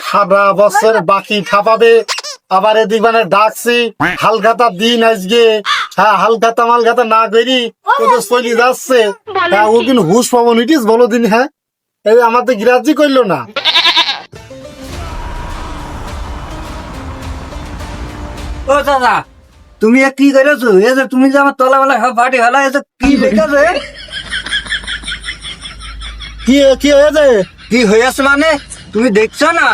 সারা বছর বাকি ঠাপাবে, আবার এদিক মানে ডাকছি হালখাতা দিন আজকে। হ্যাঁ, হালখাতা মালখাতা না করি তোদের চলি যাচ্ছে। হ্যাঁ, ও কিন্তু হুশ পাবো নিটিস বলো দিন। হ্যাঁ, এই আমার তো গ্রাহ্যই করলো না। ও দাদা, তুমি কি করেছো? এই যে তুমি যে আমার তলাবেলা সব ফাটি ফেলা, এসে কি লেখেছে? কি হয়েছে? কি হয়েছে মানে তুমি দেখছো না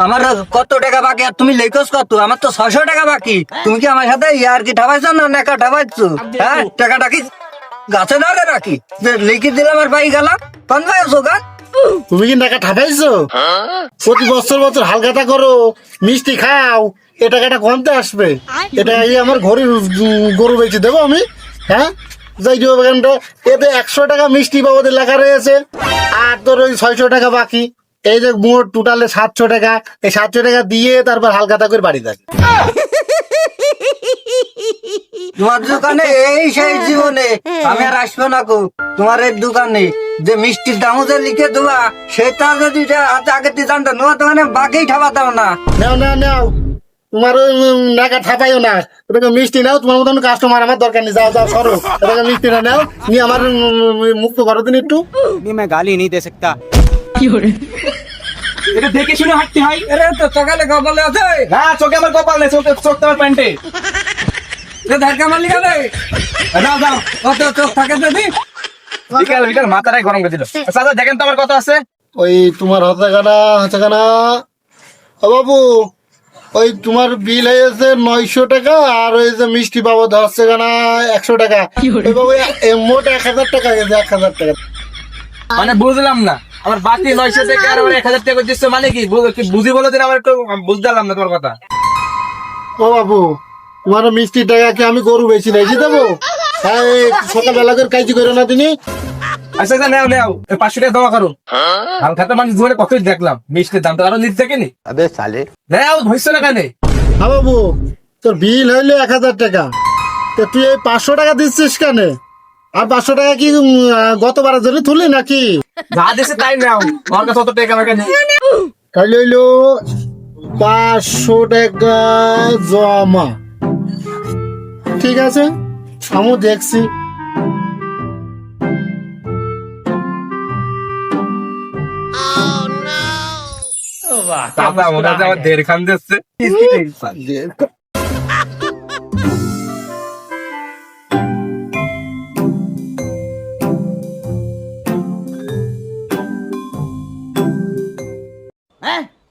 আমার কত টাকা বাকি, আর তুমি লেখোস কত? আমার তো 600 টাকা বাকি। তুমি কি আমার সাথে ইয়ার কি ঠাপাইছো না নেকা ঠাপাইছো? হ্যাঁ, টাকাটা কি গাছে ধরে নাকি যে লিখে দিলাম আর পাই গেলাম? কোন পাইছো গা? তুমি কি টাকা ঠাপাইছো? প্রতি বছর বছর হালখাতা করো, মিষ্টি খাও, এ টাকাটা কমতে আসবে। এটা আমার ঘরের গরু বেঁচে দেবো আমি। হ্যাঁ, যাই দিব এখানটা। এতে 100 টাকা মিষ্টি বাবদের লেখা রয়েছে, আর তোর ওই 600 টাকা বাকি। এই যে মোট টোটালে 700 টাকা। এই 700 টাকা দিয়ে তারপর হালখাতা করে বাড়ি থাকে। তোমার দোকানে এই সেই জীবনে আমি আর আসবো না গো। তোমার এই দোকানে যে মিষ্টির দাম যে লিখে দেবা, সেটা যদি হাতে আগে দিয়ে জানতো তোমার দোকানে বাকি ঠাপাতাম না। নাও নাও নাও, তোমার ওই নাকা ঠাপাইও না। ওটাকে মিষ্টি নাও, তোমার মতন কাস্টমার আমার দরকার নেই। যাও যাও, সরো। ওটাকে মিষ্টি না নাও, নিয়ে আমার মুক্ত করো দিন একটু। मैं गाली नहीं दे सकता। এটা দেখে শুনে হাঁটতে হয়। আরে তো সকালে কপালে আছে, না, চোখে আমার কপাল নেই, চোখ তো আমার প্যান্টে। ধাক্কা মারলি কেন? যাও যাও, কত চোখ থাকে যদি? বিকাল মাথাটাই গরম করে দিল। চাচা দেখেন তো আমার কত আছে। ওই তোমার হাতে কানা ও বাবু, ওই তোমার বিল হয়েছে 900 টাকা, আর ওই যে মিষ্টি বাবদ হচ্ছে কানা 100 টাকা। ওই বাবু মোট 1000 টাকা গেছে, 1000 টাকা। মানে বুঝলাম না, আমার বাকি 900 টাকা আর আমার 1000 টাকা দিচ্ছে মানে কি? বুঝি বলে দিন, আমার একটু বুঝতে পারলাম না তোমার কথা। ও বাবু, তোমার মিষ্টির টাকা কি আমি গরু বেশি রেখে দেবো? হ্যাঁ, সকালবেলা করে কাজ করো না তুমি। আচ্ছা আচ্ছা, নেও নেও, 500 টাকা জমা করো। হালখাতা মানুষ জীবনে কতই দেখলাম, মিষ্টির দাম তো আরো নিচ থেকে নি। अबे साले। নেও, হইছে না কেন? হ্যাঁ বাবু, তোর বিল হইলে 1000 টাকা, তো তুই এই 500 টাকা দিচ্ছিস কেন? আর 500 টাকা কি গতবারের জন্য তুলি নাকি? যা দিছে তাই নাও, আমার কাছে অত টাকা আমার কাছে নেই। তাহলে হইলো 500 টাকা জমা। ঠিক আছে, আমিও দেখছি। চাচা মনে হচ্ছে আমার 1.5 খান দিচ্ছে।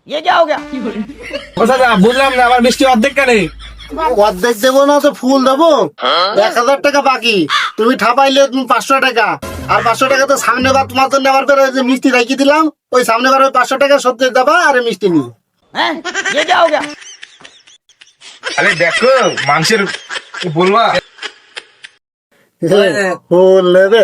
ये क्या हो गया? ও চাচা, বুঝলাম না, আমার মিষ্টি অর্ধেক কেন? অর্ধেক দেবো না তো ফুল দেবো। 1000 টাকা বাকি, তুমি ঠাপাইলে 500 টাকা। আর 500 টাকা তো সামনে বার তোমার জন্য আবার করে যে মিষ্টি রাখি দিলাম, ওই সামনে বার ওই 500 টাকা সত্যি দেবা আর এই মিষ্টি নিবো। ये क्या हो गया? আরে দেখো মানুষের বলবা। ফুল নেবে।